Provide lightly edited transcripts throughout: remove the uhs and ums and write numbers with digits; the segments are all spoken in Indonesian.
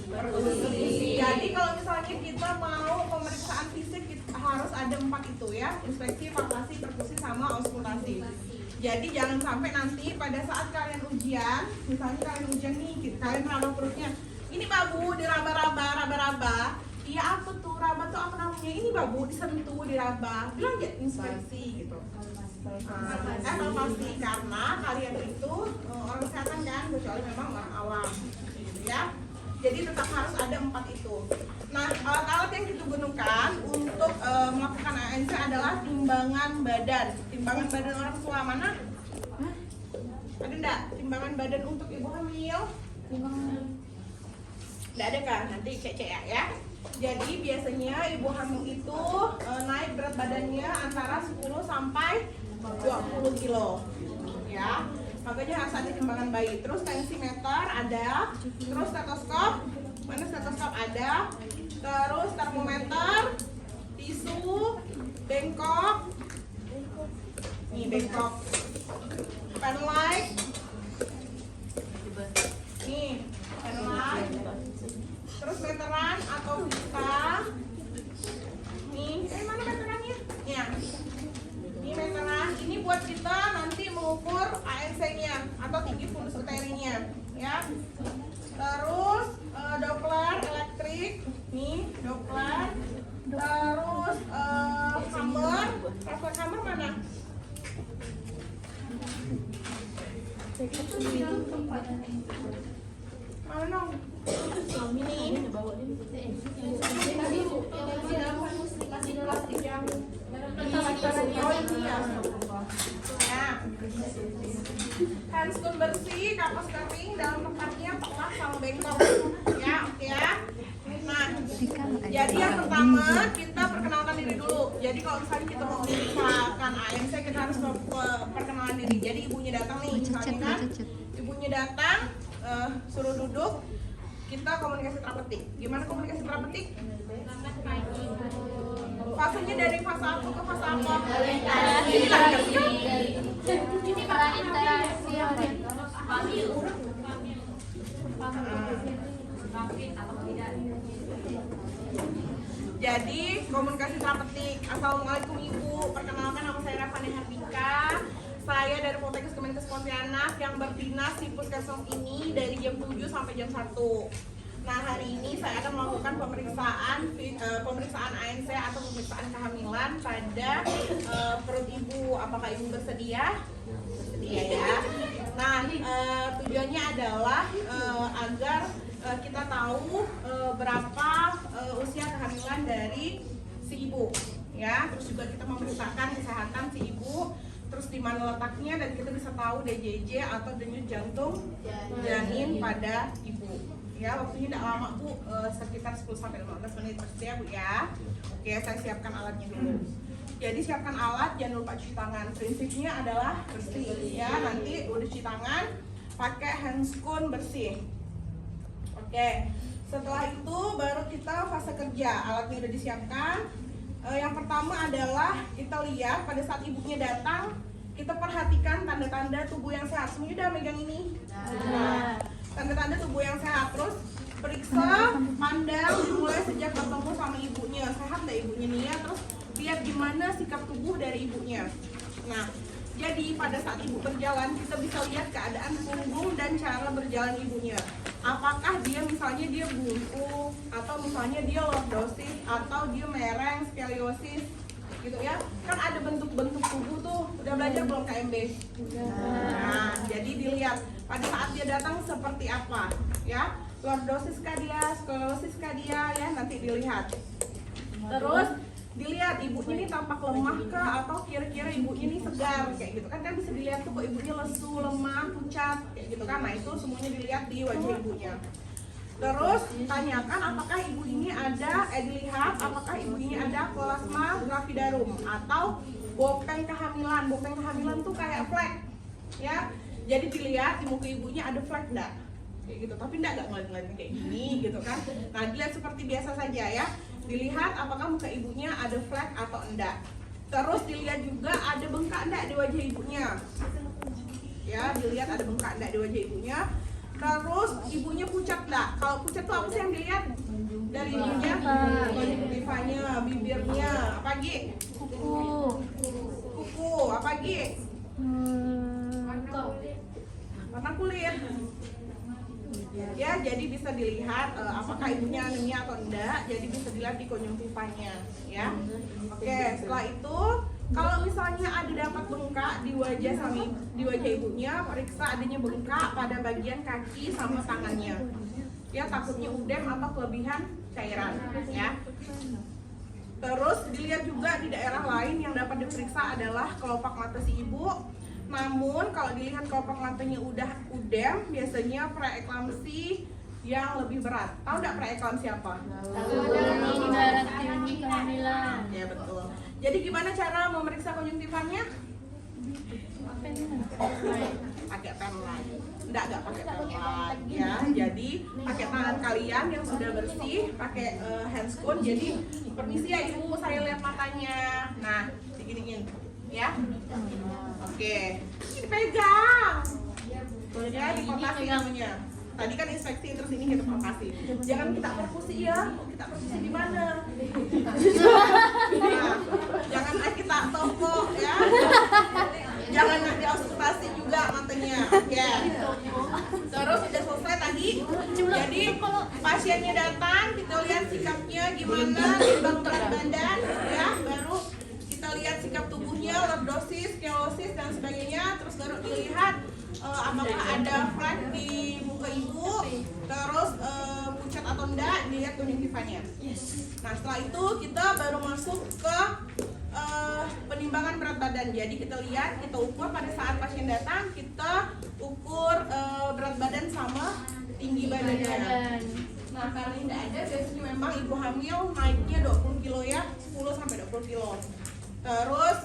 perkusi. Jadi kalau misalnya kita mau pemeriksaan fisik harus ada 4 itu ya, inspeksi, palpasi, perkusi, sama auskultasi. Jadi jangan sampai nanti pada saat kalian ujian, misalnya kalian ujian nih, kalian raba perutnya, ini babu diraba-raba. Iya apa tuh raba tuh apa namanya? Ini babu disentuh diraba. Bilang ya inspeksi gitu. Evaluasi karena kalian itu orang kesehatan kan, kecuali memang orang awam, gitu ya. Jadi tetap harus ada 4 itu. Nah, alat-alat yang kita gunakan untuk melakukan ANC adalah timbangan badan. Timbangan badan orang tua mana? Ada enggak? Timbangan badan untuk ibu hamil? Enggak ada kan? Nanti cek ya. Jadi biasanya ibu hamil itu naik berat badannya antara 10 sampai 20 kilo. Ya. Makanya harus ada timbangan bayi. Terus tensimeter ada, terus stetoskop, mana stetoskop ada, terus termometer, tisu, bengkok, nih bengkok, pen light, nih pen light, terus meteran atau pita, nih, mana meterannya? Ya. Ini meteran, ini buat kita nanti mengukur ANC-nya atau tinggi fundus uterinya, ya. Terus Doppler elektrik, nih Doppler. Terus hammer, reflex hammer mana? Mana dong? Ini. Handskun bersih, kapas kering dalam tempatnya, pelak sama bengkok. Ya, oke ya. Nah, jadi yang pertama kita perkenalkan diri dulu. Jadi kalau misalnya kita mau memeriksakan ANC, kita harus perkenalan diri. Jadi ibunya datang nih, misalnya kan, ibunya datang, suruh duduk, kita komunikasi terapeutik. Gimana komunikasi terapeutik? Fasenya dari fase apa ke fase apa? Ini interaksi yang jadi komunikasi terapeutik. Assalamualaikum Ibu, perkenalkan nama saya Rafani Hardika. Saya dari Poltekkes Kemenkes Pontianak yang berdinas di puskesmas ini dari jam 7 sampai jam 1. Nah, hari ini saya akan melakukan pemeriksaan ANC atau pemeriksaan kehamilan pada perut ibu. Apakah ibu bersedia? Bersedia ya. Nah, tujuannya adalah agar kita tahu berapa usia kehamilan dari si ibu, ya. Terus juga kita memeriksakan kesehatan si ibu, terus di mana letaknya, dan kita bisa tahu DJJ atau denyut jantung janin pada ibu. Ya, waktunya tidak lama Bu, sekitar 10-15 menit. Bersedia Bu ya. Oke, saya siapkan alatnya dulu. Jadi siapkan alat, jangan lupa cuci tangan. Prinsipnya adalah bersih ya. Nanti udah cuci tangan, pakai handskun bersih. Oke, setelah itu baru kita fase kerja. Alatnya udah disiapkan. Yang pertama adalah kita lihat pada saat ibunya datang, kita perhatikan tanda-tanda tubuh yang sehat. Semuanya udah megang ini. Nah, tanda-tanda tubuh yang sehat. Terus periksa, pandang, dimulai sejak ketemu sama ibunya. Sehat nggak ibunya nih ya. Terus lihat gimana sikap tubuh dari ibunya. Nah, jadi pada saat ibu berjalan, kita bisa lihat keadaan punggung dan cara berjalan ibunya. Apakah dia misalnya dia bungkuk, atau misalnya dia lordosis, atau dia mereng, skoliosis, gitu ya. Kan ada bentuk-bentuk tubuh tuh. Udah belajar belum KMB? Nah, jadi dilihat pada saat dia datang seperti apa, ya. Lordosis kah dia, skoliosis kah dia, ya, nanti dilihat. Terus dilihat ibunya ini tampak lemah kah, atau kira-kira ibunya ini segar, kayak gitu kan bisa dilihat tuh kok ibunya lesu, lemah, pucat, kayak gitu kan. Nah, itu semuanya dilihat di wajah ibunya. Terus tanyakan apakah ibu ini ada, dilihat apakah ibu ini ada kolasma gravidarum atau bopeng kehamilan. Bopeng kehamilan tuh kayak flek, ya. Jadi dilihat di muka ibunya ada flek enggak, kayak gitu. Tapi enggak ngeliat-ngeliat kayak gini gitu kan. Nah, dilihat seperti biasa saja ya. Dilihat apakah muka ibunya ada flek atau enggak. Terus dilihat juga ada bengkak enggak di wajah ibunya. Ya, dilihat ada bengkak enggak di wajah ibunya. Terus ibunya pucat nggak? Kalau pucat tuh apa sih yang dilihat? Dari ibunya, konjungtivanya, bibirnya, apa lagi? Kuku, apa lagi? Warna kulit. Ya, jadi bisa dilihat apakah ibunya anemia atau enggak. Jadi bisa dilihat di konjungtivanya, ya. Oke, setelah itu kalau misalnya ada dapat bengkak di wajah ibunya, periksa adanya bengkak pada bagian kaki sama tangannya. Ya, takutnya udem atau kelebihan cairan, ya. Terus dilihat juga di daerah lain yang dapat diperiksa adalah kelopak mata si ibu. Namun kalau dilihat kelopak matanya udah udem, biasanya preeklamsi yang lebih berat. Tahu nggak preeklamsi apa? Ya betul. Jadi gimana cara memeriksa konjungtifannya? Pakai pen light. Enggak pakai pen light ya. Jadi pakai tangan kalian yang sudah bersih, pakai handscoon. Jadi permisi ya ibu, saya lihat matanya. Nah, diginiin ya. Oke, ini pegang. Ya, dipotasi namanya. Tadi kan inspeksi, terus ini kita potasi. Jangan kita perkusi ya. Kita perkusi di mana? Nah, jangan kita topok ya. Jangan nanti auskultasi juga matanya. Oke. Terus sudah selesai tadi. Jadi pasiennya datang, kita lihat sikapnya gimana, timbang berat badan, ya. Baru kita lihat sikap tubuhnya, lordosis, skoliosis dan sebagainya. Terus baru dilihat apakah ada flek di muka ibu, terus pucat atau enggak, dilihat konjungtifannya. Nah setelah itu kita baru masuk ke penimbangan berat badan. Jadi kita lihat, kita ukur pada saat pasien datang, kita ukur berat badan sama tinggi badannya. Nah karena tidak ada, biasanya memang ibu hamil naiknya 20 kilo ya, 10 sampai 20 kilo. Terus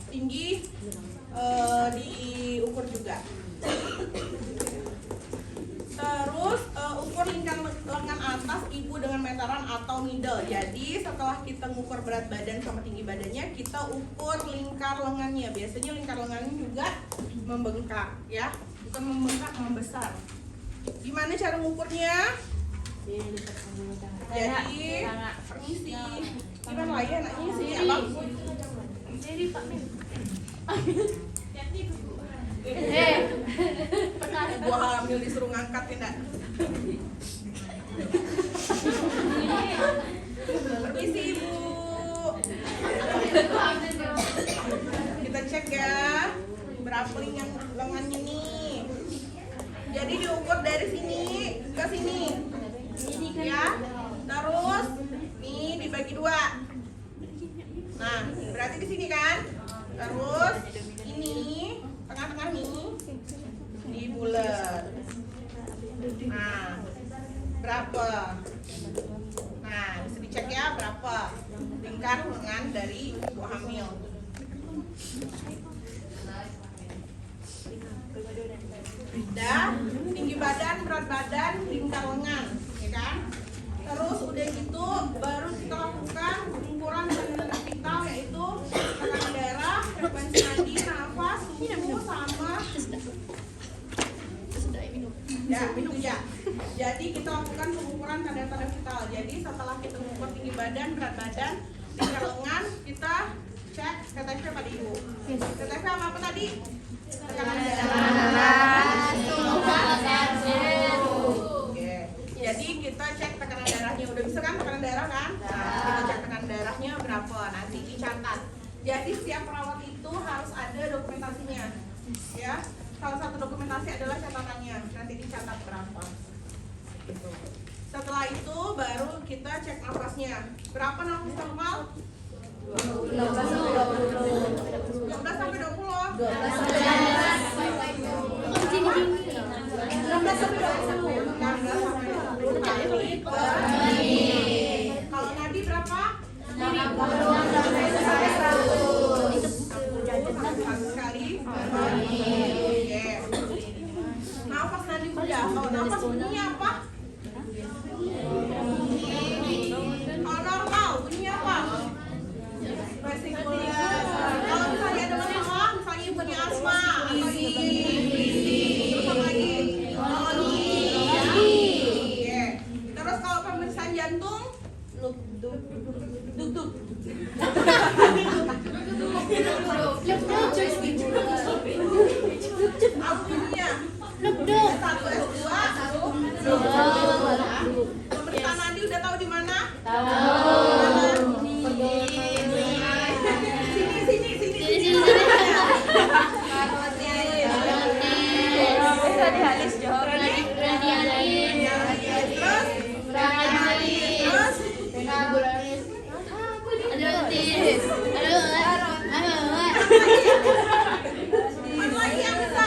tinggi diukur juga. Terus ukur lingkar lengan atas ibu dengan meteran atau middle. Jadi setelah kita ngukur berat badan sama tinggi badannya, kita ukur lingkar lengannya. Biasanya lingkar lengannya juga membengkak ya, bukan membengkak, membesar. Gimana cara ngukurnya? Jadi permisi, gimana lah ya anaknya sih abang? Jadi Pak Min. Gua hamil disuruh ngangkat tidak? Permisi ibu. Kita cek ya berapa lengannya nih. Jadi diukur dari sini ke sini, ya. Terus nih dibagi 2. Nah berarti di sini kan. Terus ini tengah-tengah nih dibulet. Nah berapa? Nah bisa dicek ya berapa lingkar lengan dari ibu hamil. Udah, tinggi badan, berat badan, lingkar lengan, ya kan? Terus udah gitu baru kita lakukan pengukuran tekanan vital, yaitu tekanan darah, frekuensi nadi, nafas, suhu sama ya, minum ya. Jadi kita lakukan pengukuran tanda-tanda vital. Jadi setelah kita mengukur tinggi badan, berat badan, lingkar lengan, kita cek KTP pada ibu. KTP apa tadi? Tekanan darah. Oke. Jadi kita cek tekanan darahnya. Udah bisa kan tekanan darah kan? Nah, kita cek tekanan darahnya berapa. Nanti dicatat. Jadi setiap perawat itu harus ada dokumentasinya. Ya. Salah satu dokumentasi adalah catatannya. Nanti dicatat berapa. Gitu. Setelah itu baru kita cek nafasnya. Berapa nafas normal? 12 sampai 20. 12 sampai 20. Kalau nadi berapa? 60 sampai 100 sekali. Oke. Nafas nadi udah. Kalau nafas bunyinya apa? Kalau normal bunyinya apa? Vesikuler. Kalau misalnya ada masalah, misalnya punya asma atau ini, terus apa lagi? jantung. Duk duk. Albumnya. S1, S2. Pemeriksaan nadi udah tahu di mana? Sini. Radialis jawab. Mana lagi yang bisa?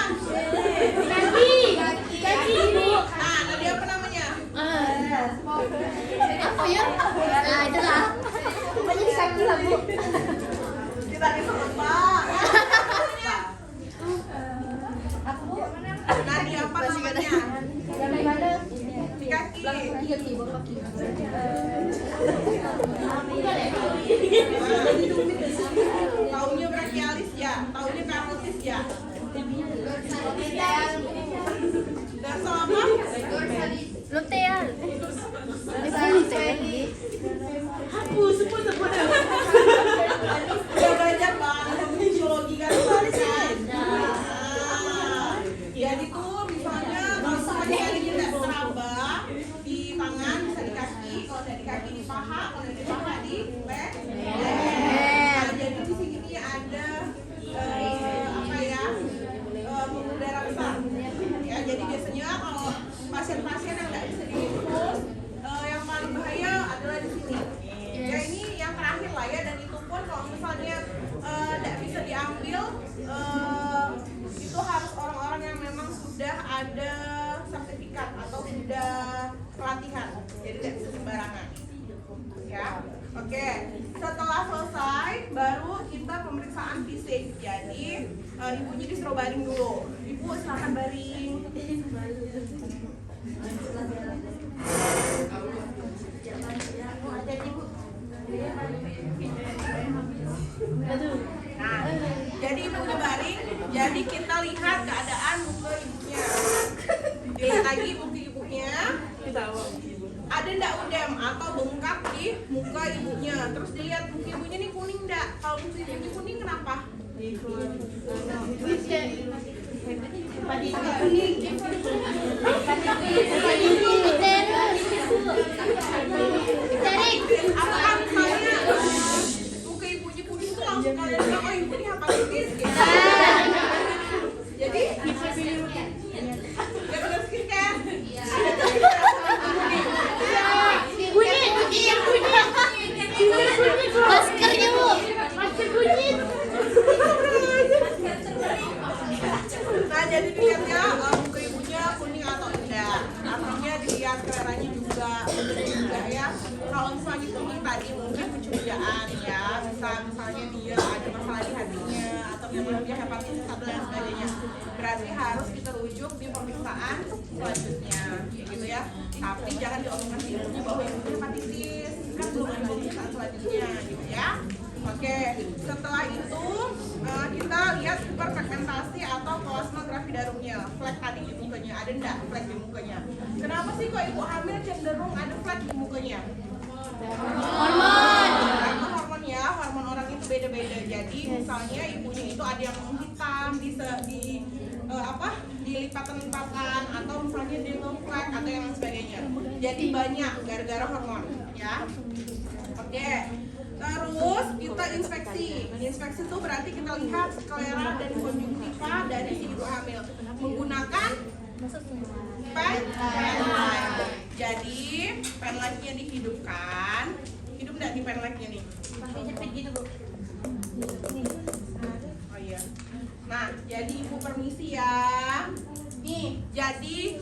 Ah, nadi apa namanya? Kita sama Pak. Nadi apa namanya? Di kaki. Taunya brachialis ya, taunya karotis ya. Dorsal apa? Luteal. Sebut. Udah belajar Pak, fisiologi karotis kan? Jadi tuh misalnya kalau sekali kita seraba di tangan, bisa di kaki, kalau dari kaki di paha, kalau dari paha di leher. Nah, jadi di sini ada pembuluh darah besar. Ya, jadi biasanya kalau pasien-pasien yang nggak bisa diinfus, yang paling bahaya adalah di sini. Ya ini yang terakhir lah ya, dan itu pun kalau misalnya nggak bisa diambil, itu harus orang-orang yang memang sudah ada sertifikat atau sudah pelatihan, jadi tidak bisa sembarangan. Ya, oke. Setelah selesai, baru kita pemeriksaan fisik. Jadi ibunya disuruh baring dulu. Ibu silakan baring. Nah, jadi ibu udah baring. Jadi kita lihat keadaan muka ibunya. Dilihat lagi muka ibunya. Ada ndak udem atau bengkak di muka ibunya. Terus dilihat muka ibunya nih kuning ndak. Kalau muka ibunya kuning kenapa? Apakah misalnya muka ibunya kuning tuh langsung kalian bilang oh ibu ini hepatitis gitu. Jadi gak benar skincare. Maskernya bu, masker bunyi. Nah jadi dilihat ya muka ibunya kuning atau enggak. Artinya dilihat seleranya juga ya. Kalau misalnya kuning tadi mungkin kecurigaan ya. Bisa misalnya dia ada masalah di hatinya atau memang dia hepatitis atau dan sebagainya. Berarti harus kita rujuk di pemeriksaan selanjutnya, gitu ya. Tapi jangan diomongkan di ibunya bahwa ibunya hepatitis. Kan belum ada pemeriksaan selanjutnya, gitu ya. Oke, setelah itu kita lihat hiperpigmentasi atau plasmagrafi darumnya. Flek tadi di mukanya, ada enggak flek di mukanya? Kenapa sih kok ibu hamil cenderung ada flek di mukanya? Hormon. Karena hormon ya, hormon orang itu beda-beda. Jadi misalnya ibunya itu ada yang menghitam di lipatan-lipatan atau misalnya di flek atau yang sebagainya. Jadi banyak gara-gara hormon, ya. Oke. Terus kita inspeksi. Inspeksi itu berarti kita lihat sklera dan konjungtiva dari si ibu hamil menggunakan pen light. Jadi pen lightnya dihidupkan. Hidup nggak di pen lightnya nih? Pakai jepit gitu bu. Oh iya. Nah, jadi ibu permisi ya. Nih, jadi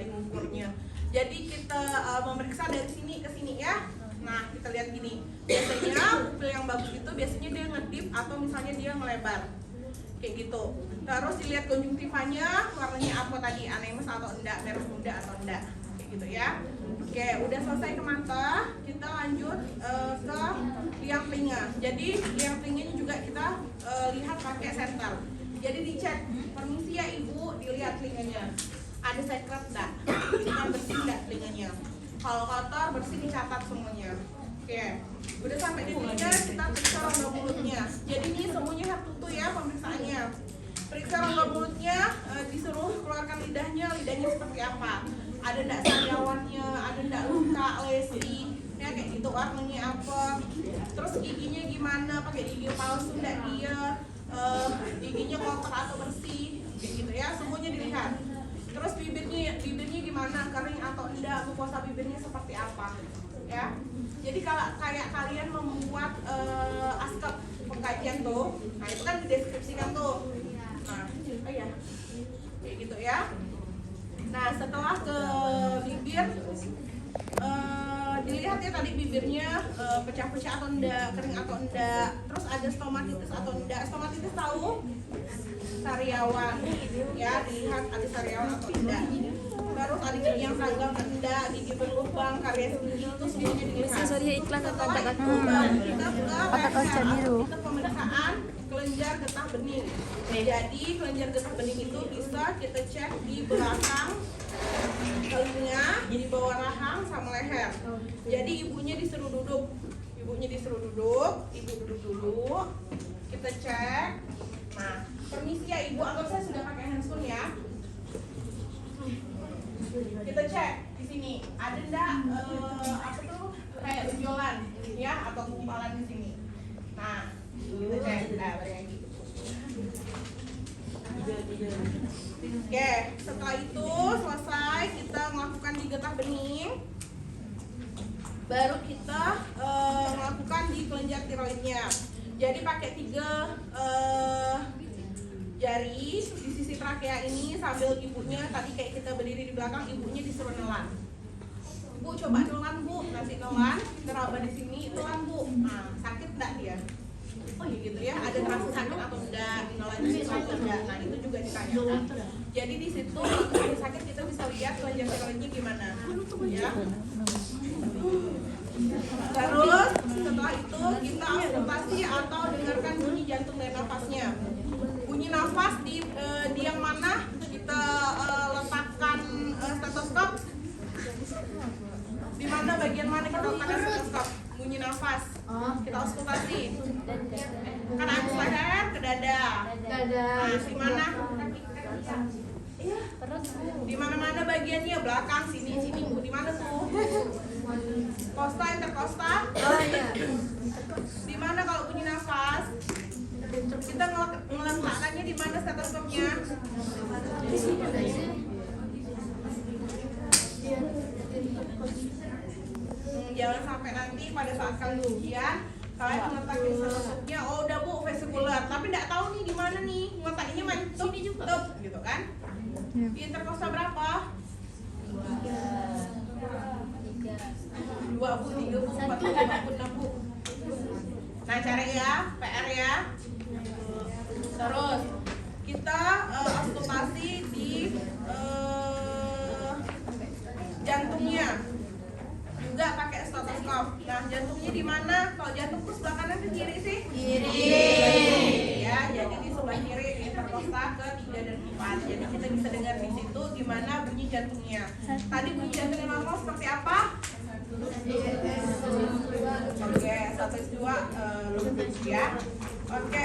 ngukurnya. Jadi kita memeriksa dari sini ke sini ya. Nah, kita lihat gini. Biasanya pupil yang bagus itu biasanya dia ngedip atau misalnya dia melebar. Kayak gitu. Terus dilihat konjungtivanya warnanya apa tadi, anemus atau enggak, merah muda atau enggak. Kayak gitu ya. Oke, udah selesai ke mata, kita lanjut ke liang telinga. Jadi liang telinganya juga kita lihat pakai senter. Jadi dicek, permisi ya ibu, dilihat telinganya. Ada sekret enggak? Bersih enggak telinganya? Kalau kotor bersih dicatat semuanya. Oke, udah sampai di sini kita periksa rongga mulutnya. Jadi ini semuanya satu tuh ya pemeriksaannya. Periksa rongga mulutnya, disuruh keluarkan lidahnya seperti apa? Ada ndak sariawannya, ada ndak luka, lesi, ya kayak gitu warnanya apa? Terus giginya gimana? Pakai gigi palsu ndak dia? Giginya kotor atau bersih? Kayak gitu ya, semuanya dilihat. Terus bibirnya gimana? Kering atau enggak? Mukosa bibirnya seperti apa? Ya. Jadi kalau kayak kalian membuat askap pengkajian tuh, nah itu kan dideskripsikan tuh. Nah, ya, kayak gitu ya. Nah, setelah ke bibir, dilihat ya tadi bibirnya pecah-pecah atau enggak, kering atau enggak. Terus ada stomatitis atau enggak. Stomatitis tahu? Sariawan, ya dilihat ada sariawan atau enggak. Terus ada gigi yang seragam atau enggak, gigi berlubang, karies gigi itu semuanya dilihat. Setelah itu kita ke pemeriksaan kelenjar getah bening. Jadi kelenjar getah bening itu bisa kita cek di belakang telinga, di bawah rahang sama leher. Jadi ibunya disuruh duduk, ibu duduk dulu, kita cek. Nah, permisi ya ibu, anggap saya sudah pakai handphone ya. Kita cek di sini ada enggak apa tuh kayak benjolan ya atau gumpalan di sini. Nah, kita cek. Nah, balik lagi. Oke, setelah itu selesai kita melakukan di getah bening. Baru kita melakukan di kelenjar tiroidnya. Jadi pakai 3 jari di sisi trakea ini sambil ibunya tadi kayak kita berdiri di belakang, ibunya disuruh nelan. Bu coba nelan bu, kasih nelan, teraba di sini nelan bu. Nah, sakit enggak dia? Oh iya gitu ya, ada terasa sakit atau enggak, nelannya atau enggak. Nah itu juga ditanyakan. Jadi di situ kalau sakit kita bisa lihat kelenjar tiroidnya gimana, ya. Terus setelah itu kita auskultasi atau dengarkan bunyi jantung dan nafasnya. Bunyi nafas di yang mana kita letakkan stetoskop? Di mana bagian mana kita letakkan stetoskop? Bunyi nafas. Kita auskultasi. Kan habis leher ke dada. Nah, di mana? Di mana-mana bagiannya, belakang, sini, Bu. Di mana tuh? Kosta, interkosta. Di mana kalau bunyi nafas? Kita ngeletakkannya di mana stetoskopnya? Jangan sampai nanti pada saat kalian ujian kalian ngeletakkan stetoskopnya, oh udah bu vesicular, tapi nggak tahu nih di mana nih ngeletaknya main tuh gitu kan? Di interkosta berapa? 2 bu, 3 bu, 4 bu, 5 bu, 6 bu. Nah cari ya, PR ya. Terus kita auskultasi di jantungnya juga pakai stetoskop. Nah jantungnya di mana? Kalau jantung tuh sebelah kanan ke kiri sih? Kiri. Ya, jadi di sebelah kiri interkosta ke 3 dan 4. Jadi kita bisa dengar di situ gimana bunyi jantungnya. Tadi bunyi jantungnya normal seperti apa? Oke, 1/2 lupus ya. Oke,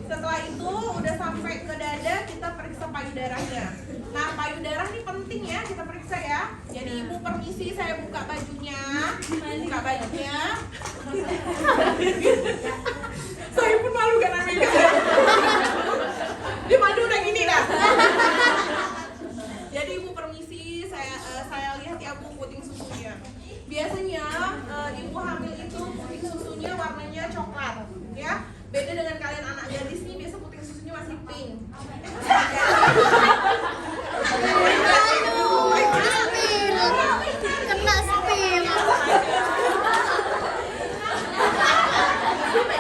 setelah itu udah sampai ke dada, kita periksa payudaranya. Nah, payudara ini penting ya kita periksa ya. Jadi ibu permisi, saya buka bajunya. Saya pun malu kan namanya. Dia madu udah gini dah. Jadi ibu permisi, saya lihat ya bu puting susunya. Biasanya ibu hamil itu puting susunya warnanya coklat, ya. Beda dengan kalian anak gadis nih, biasa puting susunya masih pink. Kena spill.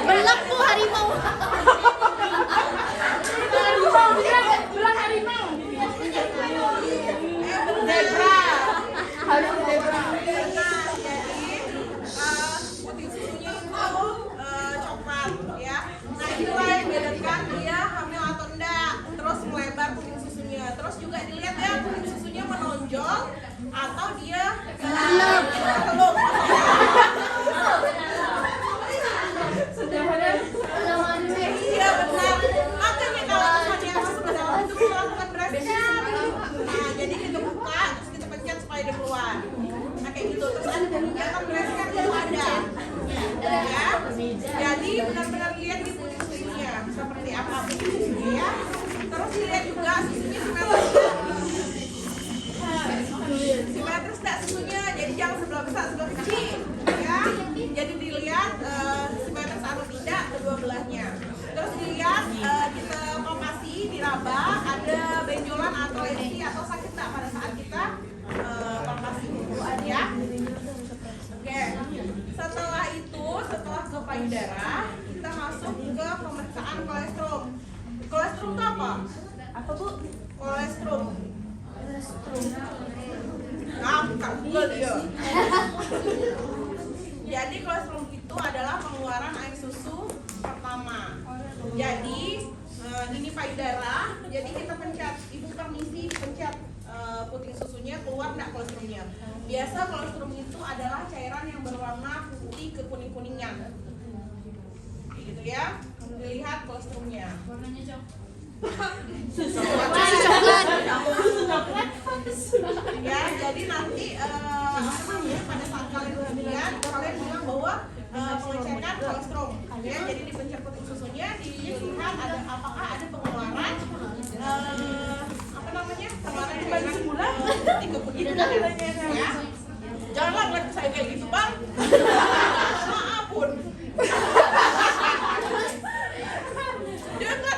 Belak bu harimau. Belang harimau. Zebra. Harus zebra. Nah, jadi puting susunya itu coklat, ya. Nah itulah yang bedakan dia hamil atau enggak. Terus melebar puting susunya. Terus juga menonjol atau dia teluk. Iya benar. Makanya kalau misalnya masuk ke dalam itu kita lakukan breastfeed. Nah jadi kita buka terus kita pencet supaya dia keluar. Nah kayak gitu. Terus ada kegiatan breastfeed itu ada. Ya. Jadi benar-benar lihat di susunya seperti apa susunya ya. Terus dilihat juga susunya simetris tidak susunya. Jadi jangan sebelah besar sebelah kecil ya. Jadi dilihat simetris atau tidak kedua belahnya. Terus dilihat kita palpasi diraba ada benjolan atau lesi atau sakit tak pada saat kita palpasi ya. Oke. Setelah itu setelah ke payudara kita masuk ke pemeriksaan kolestrum. Kolestrum itu apa? Apa Bu? Kolestrum. Buka Google dia. Jadi kolestrum itu adalah pengeluaran air susu pertama. Jadi ini payudara. Jadi kita pencet, ibu permisi pencet puting susunya keluar nggak kolesterolnya. Biasa kolesterol itu adalah cairan yang berwarna putih ke kuning-kuningan. Gitu ya. Dilihat kolesterolnya. Warnanya coklat. Ya, jadi nanti pada saat kalian ujian kalian bilang bahwa pengecekan kolesterol. Ya, jadi dipencet puting susunya, dilihat ada apakah ada pengeluaran pengeluaran cairan putih ke kuning-kuningan. Ya. Janganlah ngeliat saya kayak gitu, Bang. Maafun. Dia enggak.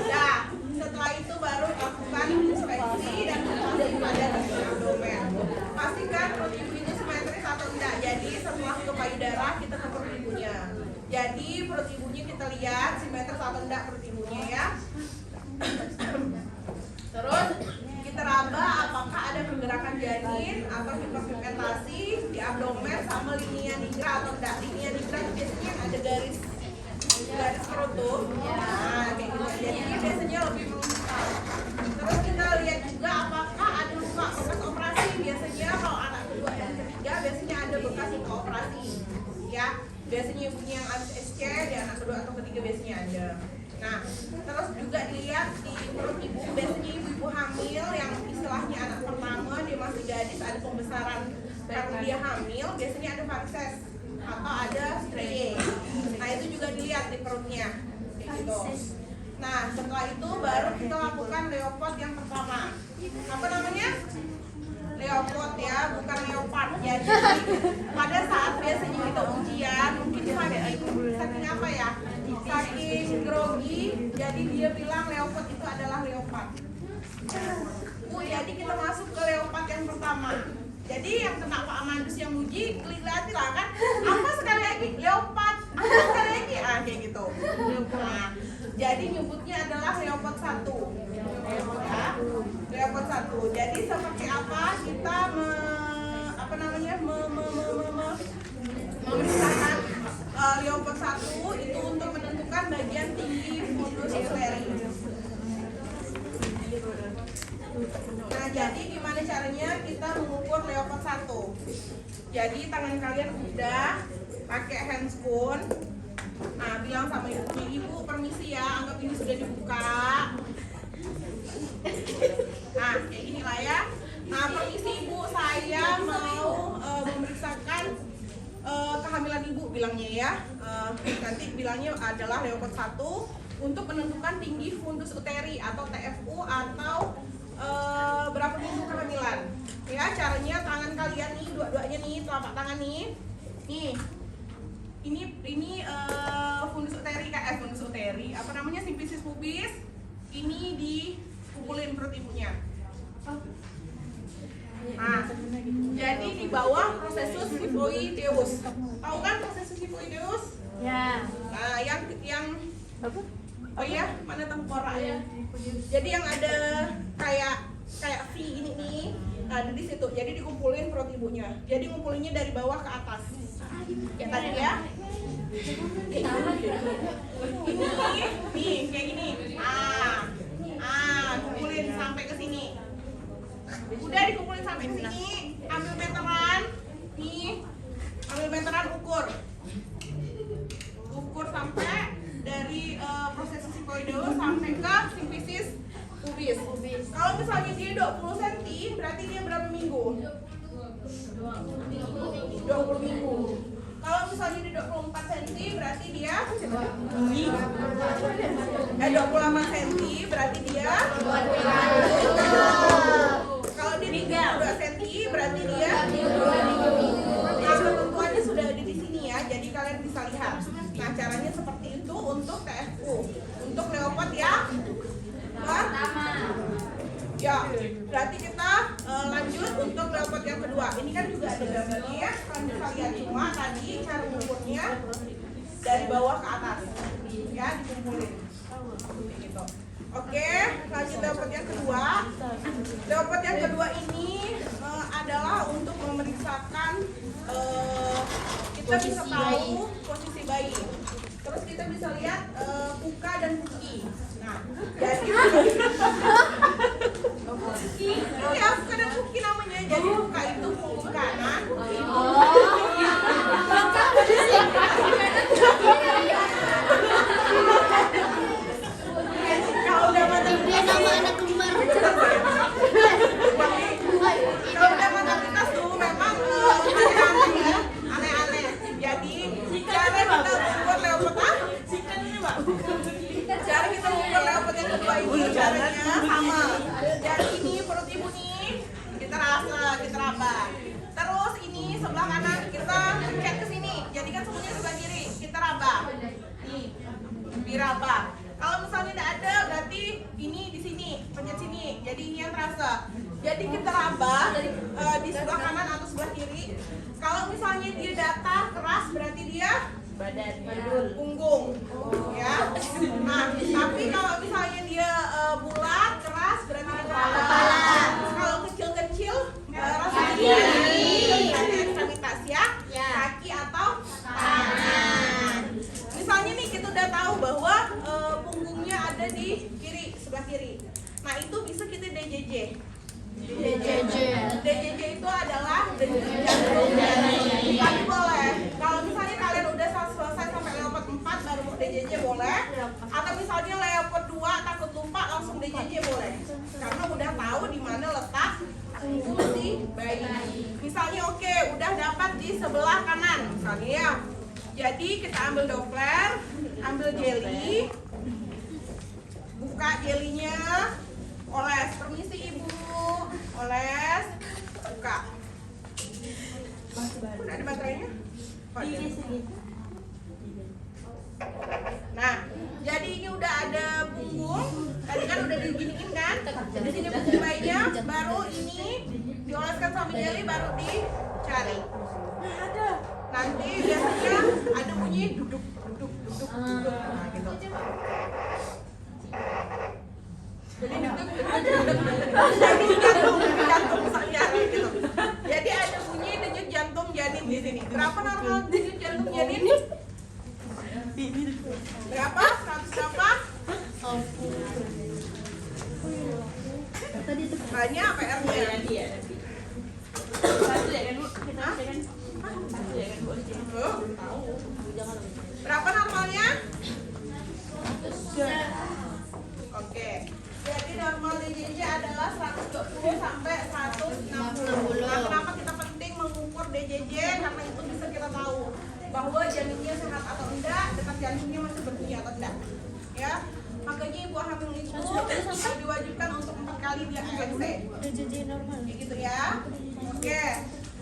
Nah, setelah itu baru lakukan inspeksi dan mengetahui pada abdomen. Pastikan perut ibu itu simetris atau tidak. Jadi setelah ke payudara kita ke perut ibunya. Jadi perut ibunya kita lihat simetris atau tidak perut ibunya ya. Terus kita raba apakah ada pergerakan janin atau hiperpigmentasi di abdomen sama linia nigra atau tidak. Linia nigra biasanya ada garis perut tuh. Nah kayak gitu. Jadi ini biasanya lebih mengental. Terus kita lihat juga apakah ada luka bekas operasi. Biasanya kalau anak kedua dan ketiga biasanya ada bekas luka operasi. Ya, biasanya ibunya yang habis SC di anak kedua atau ketiga biasanya ada. Nah, terus juga dilihat di perut ibu, biasanya ibu-ibu hamil yang istilahnya anak pertama dia masih gadis ada pembesaran karena dia hamil, biasanya ada varises atau ada striae. Nah itu juga dilihat di perutnya, kayak gitu. Nah setelah itu baru kita lakukan leopard yang pertama. Apa namanya? Leopard ya, bukan leopard. Jadi pada saat biasanya kita ujian, mungkin saking apa ya? Saking grogi, jadi dia bilang leopard itu adalah leopard. Bu, jadi kita masuk ke leopard yang pertama. Jadi yang kena Pak Amandus yang uji, lihat lah kan, apa sekali lagi leopard, apa sekali lagi, kayak gitu. Nah, jadi nyebutnya adalah leopard 1. Ya, leopard 1. Jadi seperti apa kita memeriksakan leopard 1 itu untuk menentukan bagian tinggi fundus uteri. Nah, jadi gimana caranya kita mengukur leopard 1? Jadi tangan kalian udah pakai handscoon. Nah, bilang sama ibunya, ibu permisi ya, anggap ini sudah dibuka. Nah, kayak gini lah ya. Nah, permisi ibu, saya mau memeriksakan kehamilan ibu bilangnya ya. Nanti bilangnya adalah leopard 1 untuk menentukan tinggi fundus uteri atau TFU atau berapa minggu kehamilan. Ya, caranya tangan kalian nih, dua-duanya nih, telapak tangan nih. Nih. Ini fundus uteri, apa namanya, simplicis pubis. Ini dipukulin perut ibunya. Nah, jadi di bawah prosesus hipoideus. Tahu kan prosesus hipoideus? Ya. Nah, yang apa? Oh iya, mana tengkorak ya? Jadi yang ada kayak V ini nih, Ada di situ. Jadi dikumpulin perut ibunya. Jadi ngumpulinnya dari bawah ke atas. Ya tadi ya. Ini nih kayak gini. Kumpulin sampai ke sini. Udah dikumpulin sampai ke sini. Ambil meteran. Nih. Ambil meteran ukur. Ukur sampai dari prosesi sikoideo sampai ke simfisis pubis. Kalau misalnya dia 20 cm, berarti dia berapa minggu? 20 minggu. Kalau misalnya dia 24 cm, berarti dia 28 cm, berarti dia kalau dia 32 cm, berarti dia nah, ketentuannya sudah ada di sini ya, jadi kalian bisa lihat. Nah, caranya seperti itu untuk TFU. Untuk leopard ya. Ya, berarti kita lanjut untuk leopard yang kedua. Ini kan juga ada gambarnya ya. Kalian bisa lihat, cuma tadi cara mengukurnya dari bawah ke atas. Ya, dikumpulin. Gitu. Oke, lanjut leopard yang kedua. Leopard yang kedua ini adalah untuk memeriksakan kita bisa tahu posisi bayi. Terus kita bisa lihat puka dan puki. Nah, jadi ya puka dan puki namanya. Jadi puka itu punggung kanan. Kalau udah mata Dia nama anak kembar. kalau udah mata pitas tuh memang aneh-aneh. Jadi cara kita membuat leopard cara kita membuat leopard yang kedua ini caranya sama. Jadi ini perut ibu nih kita rasa, kita raba. Terus ini sebelah kanan kita pencet ke sini. Jadi kan semuanya sebelah kiri, kita raba. Nih, diraba. Kalau misalnya tidak ada, berarti ini di sini, pencet sini. Jadi ini yang terasa. Jadi kita raba di sebelah kanan atau sebelah kiri. Kalau misalnya dia datar keras, berarti dia badan, punggung, ya. Nah, tapi kalau misalnya dia bulat keras, berarti kepala. Kalau kecil-kecil, rasanya ada ekstremitas ya, kaki atau tangan. Misalnya nih kita udah tahu bahwa punggungnya ada di kiri, sebelah kiri. Nah itu bisa kita DJJ. DJJ itu adalah denyut jantung. Tapi boleh. Kalau misalnya kalian udah selesai sampai leopard 4 baru mau DJJ boleh. Atau misalnya leopard 2 takut lupa langsung DJJ boleh. Karena udah tahu di mana letak punggung si bayi. Misalnya oke, udah dapat di sebelah kanan misalnya ya. Jadi kita ambil Doppler, ambil jeli, buka jelinya, oles. Permisi ibu, oles, buka. Udah ada baterainya? Nah, jadi ini udah ada punggung. Tadi kan udah diginiin kan? Di sini punggung bayinya, baru ini dioleskan sama jeli, baru dicari. Nah, ada. Nanti biasanya ada bunyi duduk. Nah, gitu. Jadi duduk. Jadi jantung misalnya gitu. Jadi ada bunyi denyut jantung janin di sini. Berapa normal denyut jantung janin? Berapa? 100 berapa? Banyak PR-nya. Berapa normalnya? Oke. Jadi normal DJJ adalah 120 sampai 160. Nah, kenapa kita penting mengukur DJJ? Karena itu bisa kita tahu bahwa janinnya sehat atau enggak, detak jantungnya masih berbunyi atau enggak. Ya. Makanya ibu hamil itu diwajibkan untuk 4 kali dia ANC. DJJ normal. Kayak gitu ya. Oke.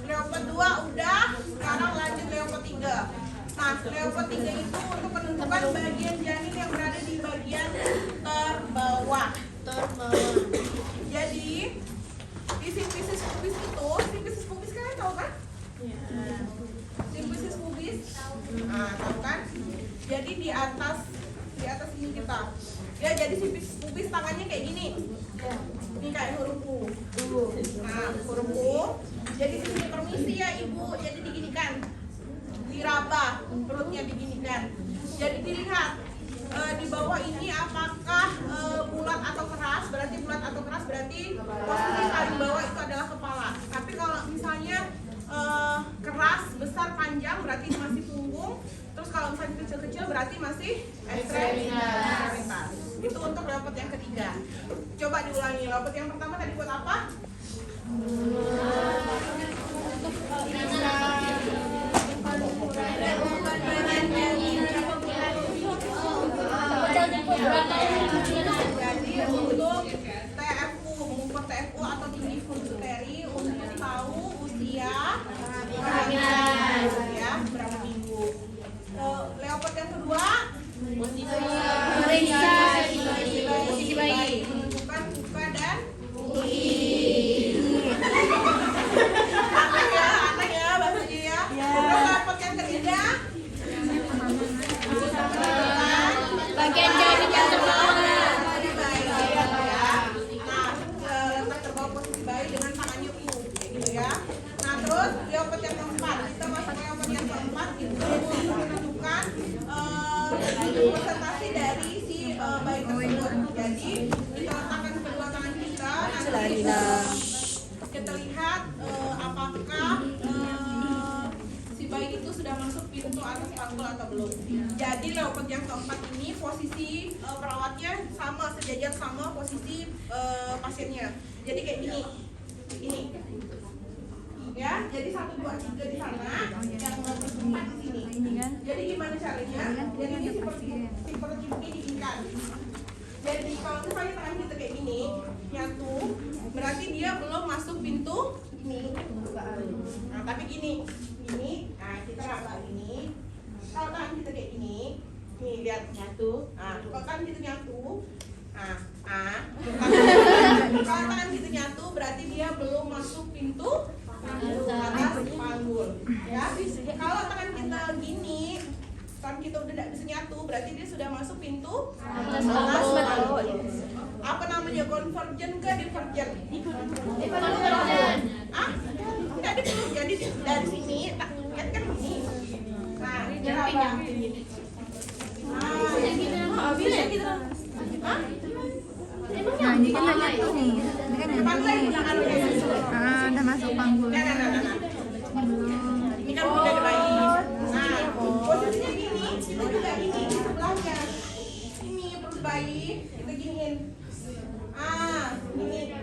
Leopard 2 udah, sekarang lanjut Leopard 3. Nah, Leopard 3 itu untuk menentukan bagian janin yang berada di bagian terbawah. Jadi, di simfisis pubis itu, simfisis pubis kalian tahu kan? Simfisis pubis, nah tahu kan? Jadi di atas ini kita. Ya, jadi simfisis pubis tangannya kayak gini. Ini kayak huruf U. Nah, huruf U. Jadi di sini permisi ya ibu. Jadi diginikan, diraba, perutnya diginikan. Jadi dilihat di bawah ini apakah bulat atau keras. Berarti bulat atau keras berarti posisi paling bawah itu adalah kepala. Tapi kalau misalnya keras, besar, panjang berarti masih punggung. Terus kalau misalnya kecil-kecil berarti masih ekstremitas. Itu untuk leopard yang ketiga. Coba diulangi. Leopard yang pertama tadi buat apa? Jadi untuk TFU, mengukur TFU atau tinggi funsiteri untuk tahu usia ya berapa minggu. Leopard yang kedua posisi bayi menunjukkan buka dan aneh ya bahasanya ya. Terus leopard yang ketiga Bagian jari yang terbawah. posisi bayi ya. Nah, letak terbawah posisi bayi dengan tangannya U kayak gitu ya. Nah, terus leopard yang keempat, kita masuk ke leopard yang keempat itu menunjukkan presentasi dari si bayi tersebut. Jadi kita letakkan kedua tangan kita, nanti kita lihat apakah si bayi itu sudah masuk pintu atas panggul atau belum. Jadi leopard yang keempat ini posisi perawatnya sama, sejajar sama posisi pasiennya. Jadi kayak gini, ini. Ya, jadi 1, 2, 3 di sana, yang nomor 4 di sini. Jadi gimana caranya? Jadi ini seperti ini diingkat. Jadi kalau misalnya tangan kita kayak gini, nyatu, berarti dia belum masuk pintu ini. Nah, tapi gini, nah kita raba gini. Kalau tangan kita kayak gini, nih lihat nyatu. Nah, kalau tangan kita nyatu, kalau tangan kita nyatu, berarti dia belum masuk pintu atas panggul. Ya, kalau tangan kita gini, tangan kita udah tidak bisa nyatu, berarti dia sudah masuk pintu atas panggul. Apa namanya, konvergen ke divergen? Divergen. Enggak divergen. Jadi dari sini, lihat kan gini. Nah, ini apa? Bisa gitu. Nah, ini kan ada ini. Ini kan ada ini. Udah masuk panggul. Ini kan udah ada bayi. Nah, posisinya gini, kita juga gini di sebelahnya. Ini perut bayi, kita giniin. Ini.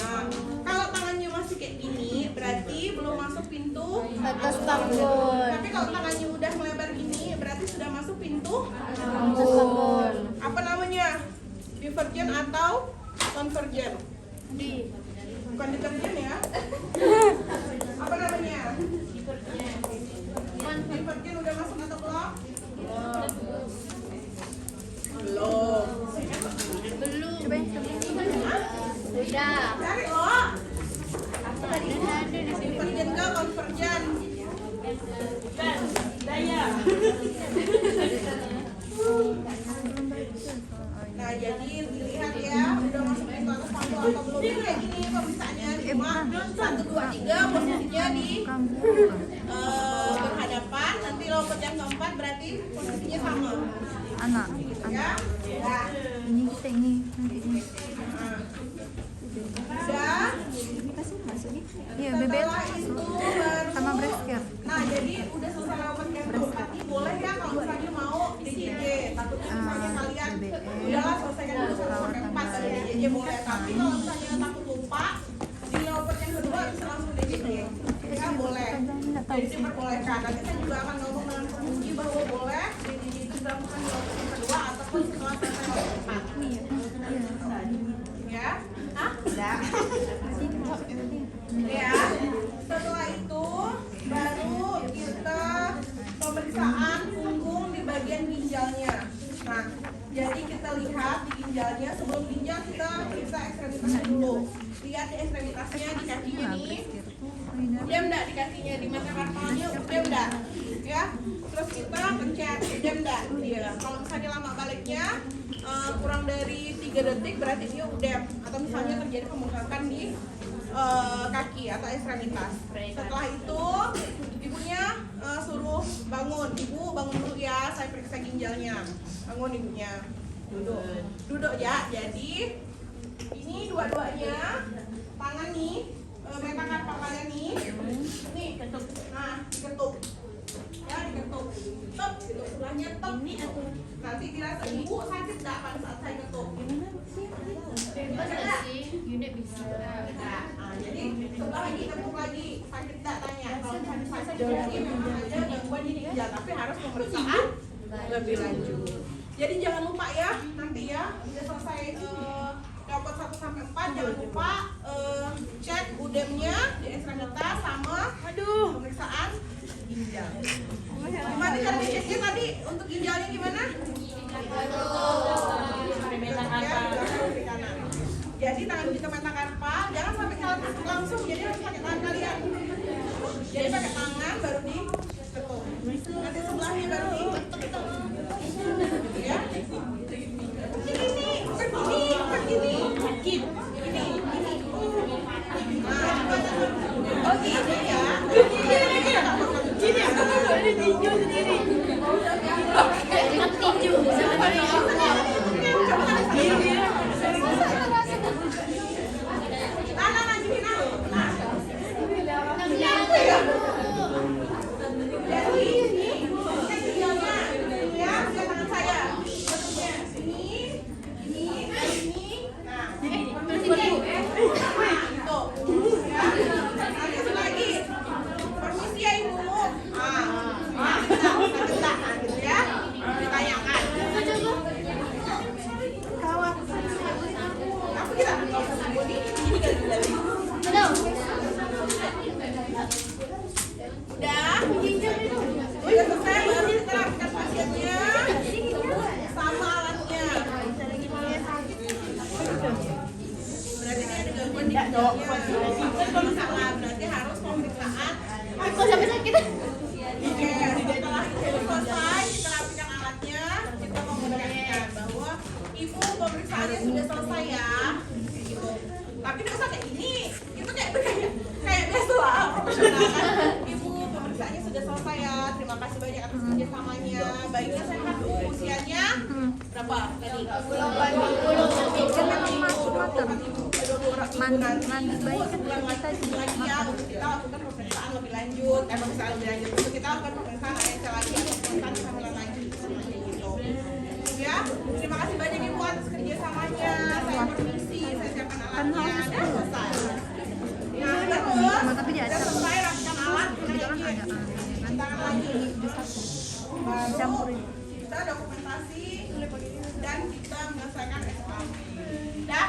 Nah, kalau tangannya masih kayak gini, berarti belum masuk pintu Atas panggul. Tapi kalau tangannya udah melebar gini, berarti sudah masuk pintu Panggul. apa namanya? Divergen atau konvergen? Bukan deterjen ya? Apa namanya? Divergen udah masuk atau belum? Belum. Coba yang sebelah. Udah. Cari loh. Divergen ke konvergen? Daya. Nah, jadi dilihat ya, udah masuk pintu atas panggul atau belum. Ini kayak gini pemeriksaannya, cuma 1, 2, 3 posisinya di berhadapan. Nanti leopard yang keempat berarti posisinya sama. Anak. Ya, nah, Ini kita ini nanti ini. udah. Kasih masuknya. Iya, BBL Setelah itu baru sama breast care. Nah, jadi udah selesai leopard yang keempat nih, boleh ya kalau misalnya mau DJJ. Takutnya misalnya kalian udahlah selesaikan dulu 1 sampai 4 dari DJJ boleh. Tapi kalau misalnya takut lupa, di leopard yang kedua bisa langsung DJJ. Ya boleh. Jadi diperbolehkan. Nanti saya juga akan ngomong dengan penguji bahwa boleh DJJ itu dilakukan di leopard yang kedua ataupun setelah selesai leopard 4. Ya? Udah. Ya, setelah itu baru kita pemeriksaan punggung di bagian ginjalnya. Nah, jadi kita lihat di ginjalnya, sebelum ginjal kita periksa ekstremitasnya dulu. Lihat di ekstremitasnya, di kakinya nih. Diam enggak di kakinya, di metakarpalnya diam enggak? Ya. Terus kita pencet, diam enggak? Dia. Kalau misalnya lama baliknya, kurang dari 3 detik berarti dia udem atau misalnya terjadi pembengkakan di kaki atau ekstremitas. Setelah itu ibunya suruh bangun. Ibu bangun dulu ya, saya periksa ginjalnya. Bangun ibunya. Duduk ya. Jadi ini dua-duanya tangan nih, metakan kepalanya nih. Nih, ketuk. Nah, diketuk. Ya, diketuk. Tok, diketuk sebelahnya tok. Ini atau nanti dirasa ibu sakit enggak pada saat saya ketuk? Bisa sih, unit bisa. Nah, jadi sebelah lagi ketuk lagi, sakit enggak tanya. Kalau misalnya sakit jadi memang ada gangguan di ginjal, tapi harus pemeriksaan lebih lanjut. Jadi jangan lupa ya, nanti ya udah selesai rapot 1 sampai 4, jangan lupa cek udemnya di ekstremitas sama pemeriksaan ginjal. Gimana cara diceknya tadi untuk ginjalnya gimana? Jadi tangan kita metakarpa, jangan sampai langsung, jadi harus pakai tangan kalian. Jadi pakai tangan baru diketuk. Nanti sebelahnya baru diketuk. Ya. Ini, bukan gini. Ini. Nah, oh gini ya. Gini ya. Ini tinju sendiri. Jangan tinju, sama Udah selesai, baru kita rapikan pasiennya sama alatnya. Berarti dia ada gangguan di ginjalnya. Salah, berarti harus pemeriksaan. Kok sampai sakit? Oke, setelah itu selesai, kita rapikan alatnya, kita komunikasikan bahwa ibu pemeriksaannya sudah selesai ya. Gitu. Tapi nggak usah kayak gini, itu kayak biasa lah, profesional kan. Ibu pemeriksaannya sudah selesai ya, terima kasih banyak atas kerjasamanya. Bayinya sehat bu, usianya berapa tadi? 'Mandi bayi kan Lagi ya, untuk kita lakukan pemeriksaan lebih lanjut, untuk kita lakukan pemeriksaan ASL lagi atau pemeriksaan kehamilan lagi, seperti itu. Ya, terima kasih banyak ibu atas kerjasamanya. Saya permisi, saya siapkan alatnya. Dan selesai. Nah, terus tapi dia udah ada selesai rapikan alat, tangan lagi. Baru kita dokumentasi dan kita menyelesaikan SKP. Dan